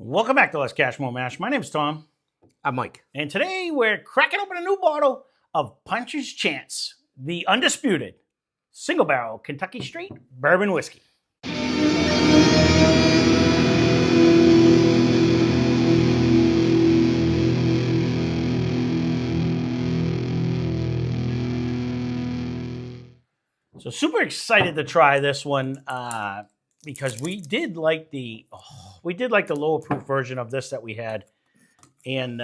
Welcome back to Lesscashmoremash. My name's Tom. I'm Mike. And today we're cracking open a new bottle of Puncher's Chance, the Undisputed Single Barrel Kentucky Straight Bourbon Whiskey. So super excited to try this one because we did like the lower proof version of this that we had, and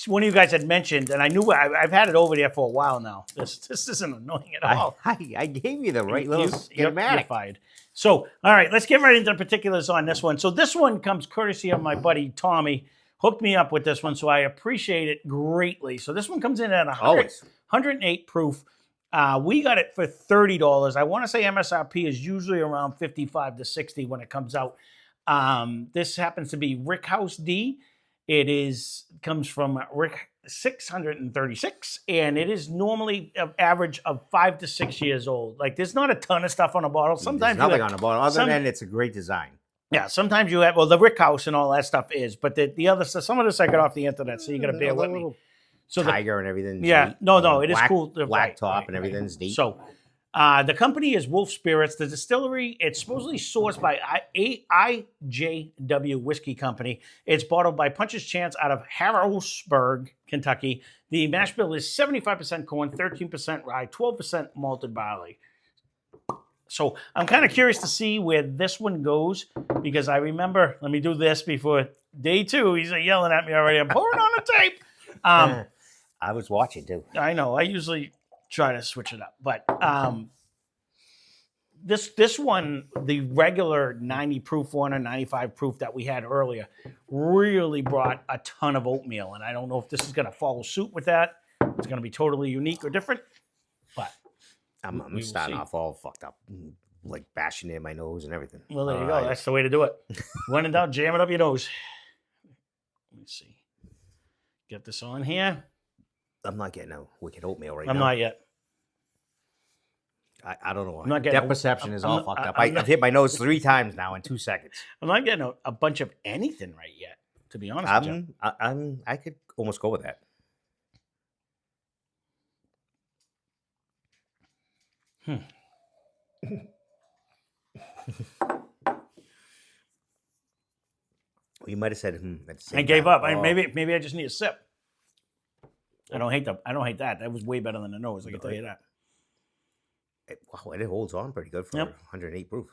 one of you guys had mentioned, and I knew I've had it over there for a while now. This isn't annoying at all. I gave you the right little schematic. You're so, all right, let's get right into the particulars on this one. So this one comes courtesy of my buddy Tommy. Hooked me up with this one, so I appreciate it greatly. So this one comes in at 108 proof. We got it for $30. I want to say MSRP is usually around $55 to $60 when it comes out. This happens to be Rickhouse D. It comes from Rick 636, and it is normally an average of 5 to 6 years old. Like, there's not a ton of stuff on the bottle. Sometimes there's nothing on the bottle other than it's a great design. Yeah, sometimes you have, well, the Rickhouse and all that stuff is, but the other stuff, some of this I got off the internet, so you got to bear with me. So tiger and everything. Yeah, neat. No, it is cool. Black top and everything's neat. So the company is Wolf Spirits. The distillery, it's supposedly sourced by IJW Whiskey Company. It's bottled by Puncher's Chance out of Harrisburg, Kentucky. The mash bill is 75% corn, 13% rye, 12% malted barley. So I'm kind of curious to see where this one goes, because I remember, let me do this before day 2. He's yelling at me already. I'm pouring on the tape. I was watching too. I know. I usually try to switch it up, but this one, the regular 90 proof one or 95 proof that we had earlier, really brought a ton of oatmeal, and I don't know if this is going to follow suit with that. It's going to be totally unique or different, but I'm starting off all fucked up, like bashing it in my nose and everything. Well, there you go. That's the way to do it. When in doubt, jam it up your nose. Let me see. Get this on here. I'm not getting a wicked oatmeal right now. I'm not yet. I don't know why. I'm not getting Depth perception is all fucked up. I've hit my nose 3 times now in 2 seconds. I'm not getting a bunch of anything right yet, to be honest with you. I could almost go with that. You might have said at the same I gave time. up. Maybe I just need a sip. I don't hate that. That was way better than the nose. I can tell you that. Wow, it holds on pretty good for 108 proof.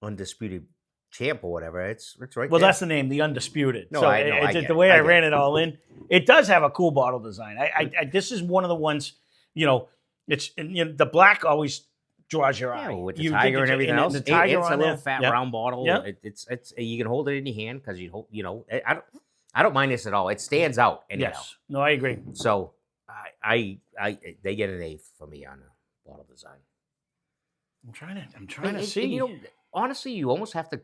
Undisputed champ or whatever. It's right there. Well, that's the name, the Undisputed. No, so I know. The way I ran it all in, it does have a cool bottle design. This is one of the ones, it's the black always draws your eye. With the tiger and everything else. The tiger it's on a little there. fat round bottle. Yeah. It's you can hold it in your hand because I don't mind this at all. It stands out anyhow. Yes. No, I agree. So I they get an A for me on the bottle design. I'm trying to see. And, honestly, you almost have to,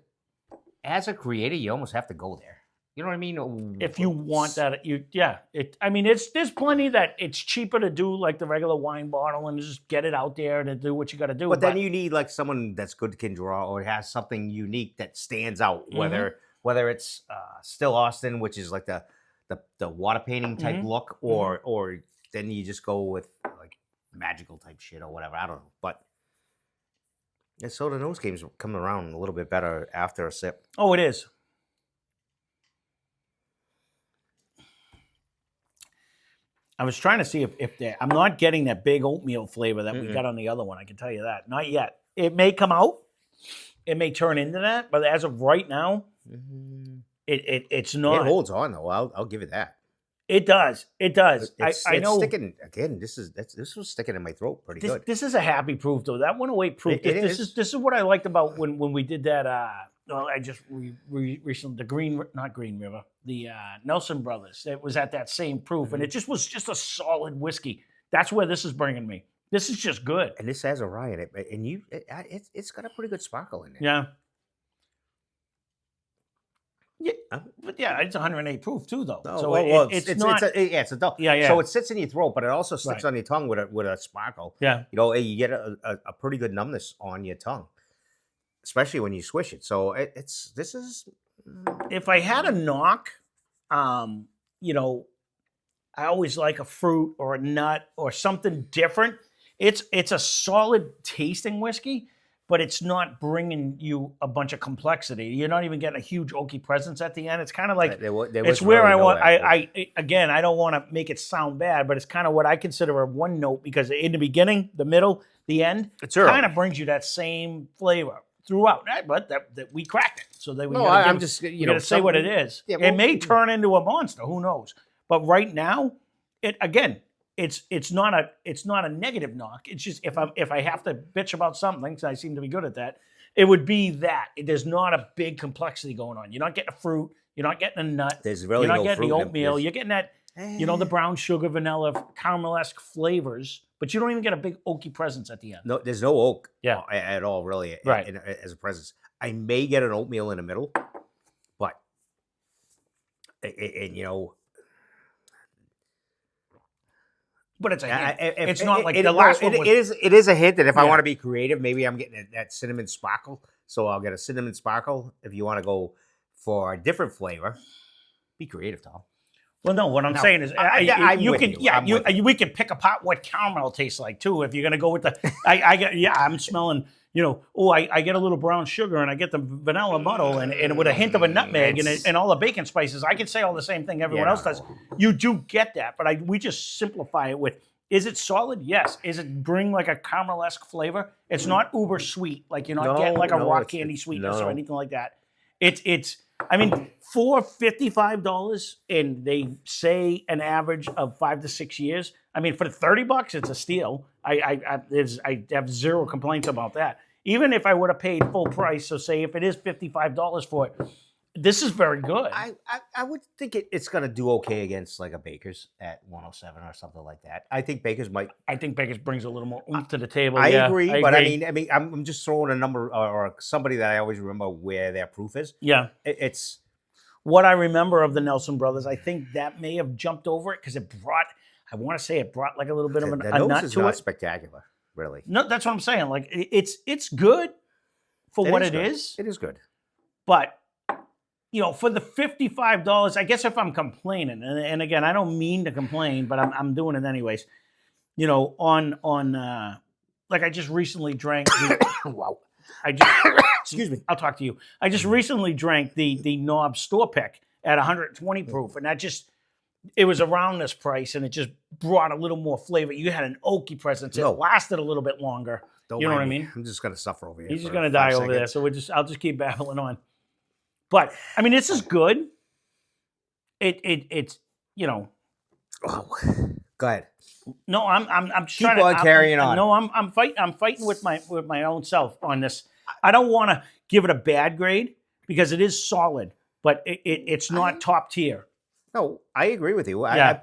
as a creator, you almost have to go there. You know what I mean? If you want that, there's plenty that it's cheaper to do like the regular wine bottle and just get it out there to do what you got to do. But then you need like someone that's good can draw or has something unique that stands out. Whether it's Still Austin, which is like the water painting type look, or then you just go with like magical type shit or whatever. I don't know, but. Yeah, so the nose game's coming around a little bit better after a sip. Oh, it is. I was trying to see if I'm not getting that big oatmeal flavor that we got on the other one. I can tell you that. Not yet. It may come out. It may turn into that. But as of right now, it's not. It holds on, though. I'll give it that. It does. It does. I know. Sticking, again, this was sticking in my throat pretty good. This is a happy proof, though. That 108 proof. This is what I liked about when we did that. I just recently not Green River, the Nelson Brothers. It was at that same proof, and it was just a solid whiskey. That's where this is bringing me. This is just good. And this has a rye in it, and it's got a pretty good sparkle in it. Yeah. Yeah, but yeah, it's 108 proof too, though. Oh, so it's a dull. Yeah. So it sits in your throat, but it also sticks on your tongue with a sparkle. Yeah. You get a pretty good numbness on your tongue. especially when you swish it. So this is. If I had a knock, you know, I always like a fruit or a nut or something different. It's a solid tasting whiskey, but it's not bringing you a bunch of complexity. You're not even getting a huge oaky presence at the end. It's kind of like it's where I want. I again, I don't want to make it sound bad, but it's kind of what I consider a one note because in the beginning, the middle, the end, it kind of brings you that same flavor throughout. But that we cracked it, so that we. No, I'm just gotta say what it is. Yeah, it may turn into a monster. Who knows? But right now, it's not a negative knock. It's just if I have to bitch about something, because I seem to be good at that, it would be that there's not a big complexity going on. You're not getting a fruit. You're not getting a nut. There's really you're not no getting fruit the oatmeal. You're getting that the brown sugar, vanilla, caramel-esque flavors, but you don't even get a big oaky presence at the end. No, there's no oak. Yeah. At all, really. Right. As a presence, I may get an oatmeal in the middle, but and you know. But it's a hint. It's not like the last one. It is a hint that if I want to be creative, maybe I'm getting that cinnamon sparkle. So I'll get a cinnamon sparkle. If you want to go for a different flavor, be creative, Tom. Well, no. What I'm saying is, we can pick apart what caramel tastes like too. If you're gonna go with the, I'm smelling. I get a little brown sugar and I get the vanilla muddle and with a hint of a nutmeg and all the bacon spices. I can say all the same thing everyone else does. You do get that, but we just simplify it with, is it solid? Yes. Is it bring like a caramel-esque flavor? It's not uber sweet. Like you're not getting like a rock candy sweetness or anything like that. For $55 and they say an average of 5 to 6 years. I mean, for $30, it's a steal. I have zero complaints about that. Even if I would have paid full price, so say if it is $55 for it, this is very good. I would think it's going to do okay against like a Baker's at 107 or something like that. I think Baker's might. I think Baker's brings a little more oomph to the table. I agree, but I mean, I'm just throwing a number or somebody that I always remember where their proof is. Yeah, it's what I remember of the Nelson brothers. I think that may have jumped over it because it brought. I want to say it brought like a little bit of a nut to it. Spectacular, really. No, that's what I'm saying. Like it's good for what it is. It is good, but. For the $55, I guess if I'm complaining, and again, I don't mean to complain, but I'm doing it anyways. Like I just recently drank. Wow. Excuse me. I'll talk to you. I just recently drank the Knob Store Pick at 120 proof, and it was around this price, and it just brought a little more flavor. You had an oaky presence. It lasted a little bit longer. You know what I mean? I'm just gonna suffer over here. He's just gonna die over there. So I'll just keep babbling on. But I mean, this is good. It's. Oh, go ahead. No, I'm keep on carrying on. No, I'm fighting. I'm fighting with my own self on this. I don't want to give it a bad grade because it is solid, but it's not top tier. No, I agree with you. Yeah.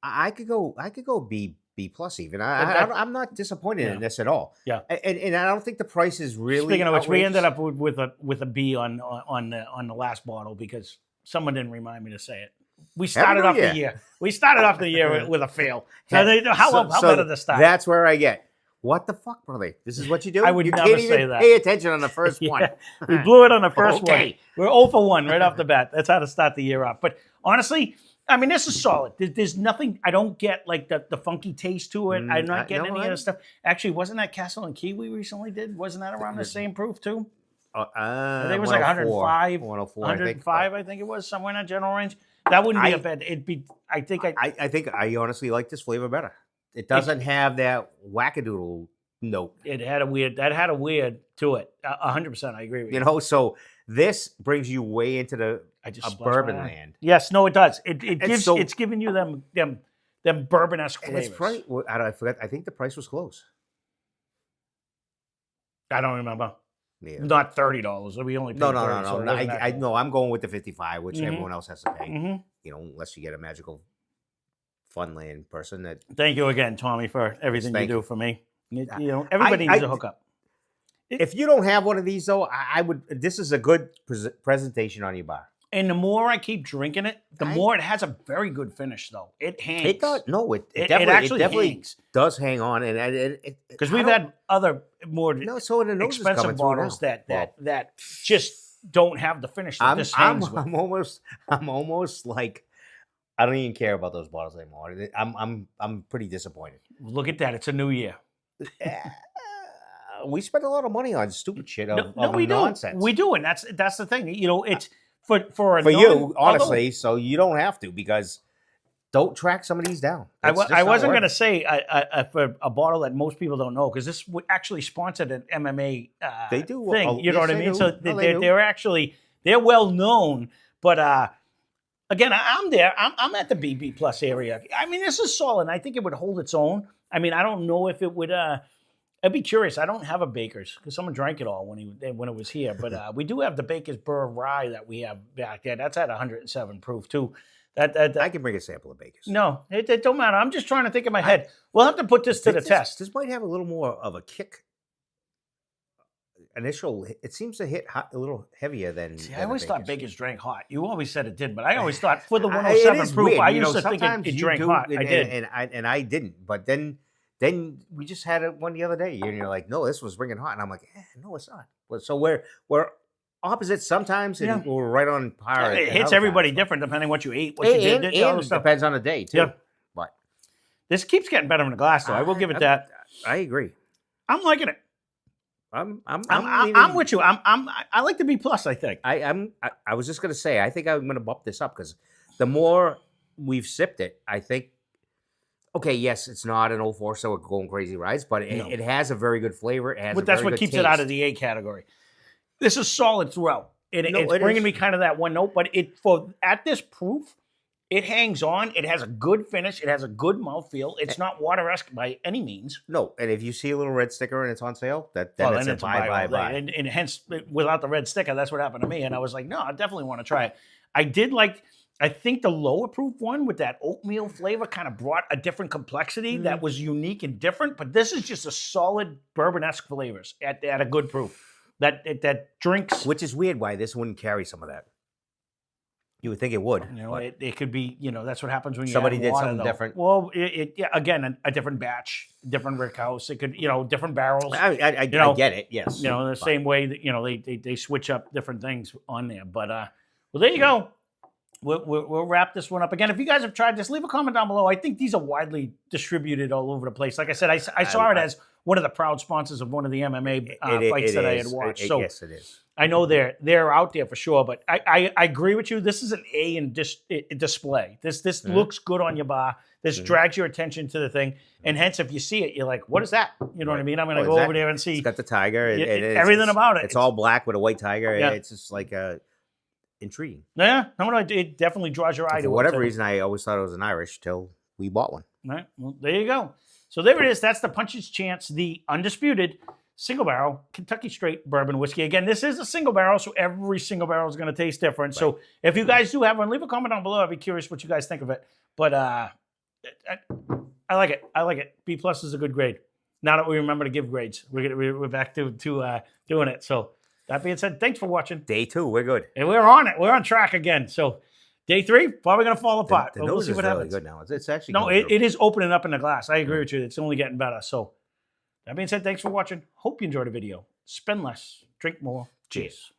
I could go B plus even. I'm not disappointed in this at all. Yeah, and I don't think the price is really. Speaking of which, we ended up with a B on the last bottle because someone didn't remind me to say it. We started off the year. We started off the year with a fail. So how better to start? That's where I get. What the fuck, brother? This is what you do? I would never say that. Pay attention on the first one. We blew it on the first one. We're 0 for 1 right off the bat. That's how to start the year off. But honestly, I mean, this is solid. There's nothing. I don't get like the funky taste to it. I'm not getting any other stuff. Actually, wasn't that Castle and Key we recently did? Wasn't that around the same proof too? I think it was like 105, 105. I think it was somewhere in that general range. That wouldn't be a bad. It'd be. I think I honestly like this flavor better. It doesn't have that wackadoodle note. That had a weird to it. 100%. I agree with you. So this brings you way into the bourbon land. Yes, no, it does. It's giving you them bourbon-esque flavors. I forgot. I think the price was close. I don't remember. Yeah. Not $30. We only paid $30. No. I'm going with the 55, which everyone else has to pay. Unless you get a magical Funland person. Thank you again, Tommy, for everything you do for me. Everybody needs a hookup. If you don't have one of these, though, I would. This is a good presentation on your bar. And the more I keep drinking it, the more it has a very good finish, though. It hangs. It does. No, it actually hangs. does hang on, and because we've had other more so the nose expensive bottles that just don't have the finish that this hangs with. I'm almost like I don't even care about those bottles anymore. I'm pretty disappointed. Look at that! It's a new year. We spend a lot of money on stupid shit of we nonsense. We do, and that's the thing. You know, it's for you, honestly. So you don't have to, because don't track some of these down. I wasn't going to say for a bottle that most people don't know, because this actually sponsored an MMA they do thing. You know what I mean? Do. So they're well known, but again, I'm there. I'm at the BB plus area. I mean, this is solid. I think it would hold its own. I mean, I don't know if it would. I'd be curious. I don't have a Baker's because someone drank it all when it was here. But we do have the Baker's Burr Rye that we have back there. That's at 107 proof too. That I can bring a sample of Baker's. No, it don't matter. I'm just trying to think in my head. We'll have to put this to the test. This might have a little more of a kick. It seems to hit a little heavier than. See, I always thought Baker's drank hot. You always said it did, but I always thought for the 107 proof, weird. I used to think it drank hot. I did, and I didn't. But then we just had one the other day, and you're like, "No, this was ringing hot," and I'm like, "No, it's not." So we're opposites sometimes, and we're right on par. It hits everybody different depending what you ate, what you did. And it depends on the day too. Yeah. But this keeps getting better in the glass, though. I will give it that. I agree. I'm liking it. I'm with you. I like the B plus. I think. I was just gonna say. I think I'm gonna bump this up because the more we've sipped it, I think. Okay, yes, it's not an 04, so we're going crazy rides, but it has a very good flavor. It has that's what keeps it out of the A category. This is solid throughout. It's bringing me kind of that one note, but at this proof, it hangs on. It has a good finish. It has a good mouthfeel. It's not water-esque by any means. No, and if you see a little red sticker and it's on sale, then it's a buy. And hence, without the red sticker, that's what happened to me. And I was like, no, I definitely want to try it. I think the lower proof one with that oatmeal flavor kind of brought a different complexity that was unique and different. But this is just a solid bourbon-esque flavors at a good proof. That drinks. Which is weird why this wouldn't carry some of that. You would think it would. You know, it could be, that's what happens when somebody did water, something different. Well, again, a different batch, different rick house. It could, different barrels. I get it, yes. The same way that, they switch up different things on there. But, well, there you go. We'll wrap this one up. Again, if you guys have tried this, leave a comment down below. I think these are widely distributed all over the place. Like I said, I saw it as one of the proud sponsors of one of the MMA fights that I had watched. Yes, it is. I know they're out there for sure, but I agree with you. This is an A in display. This looks good on your bar. This drags your attention to the thing, and hence, if you see it, you're like, "What is that?" You know what I mean? I'm going to go over there and see. It's got the tiger. Everything about it. It's all black with a white tiger. Yeah. It's just like intriguing. Yeah, it definitely draws your eye to it. For whatever reason, I always thought it was an Irish till we bought one. All right, well, there you go. So there it is. That's the Puncher's Chance, the Undisputed single barrel Kentucky straight bourbon whiskey. Again, this is a single barrel, so every single barrel is going to taste different. Right. So if you guys do have one, leave a comment down below. I'd be curious what you guys think of it. But I like it. I like it. B plus is a good grade. Now that we remember to give grades, we're back to doing it. So that being said, thanks for watching. Day 2, we're good. And we're on it. We're on track again. So day 3, probably going to fall apart. The nose is really good now. It's actually no, it is opening up in the glass. I agree with you. It's only getting better. So that being said, thanks for watching. Hope you enjoyed the video. Spend less, drink more. Cheers.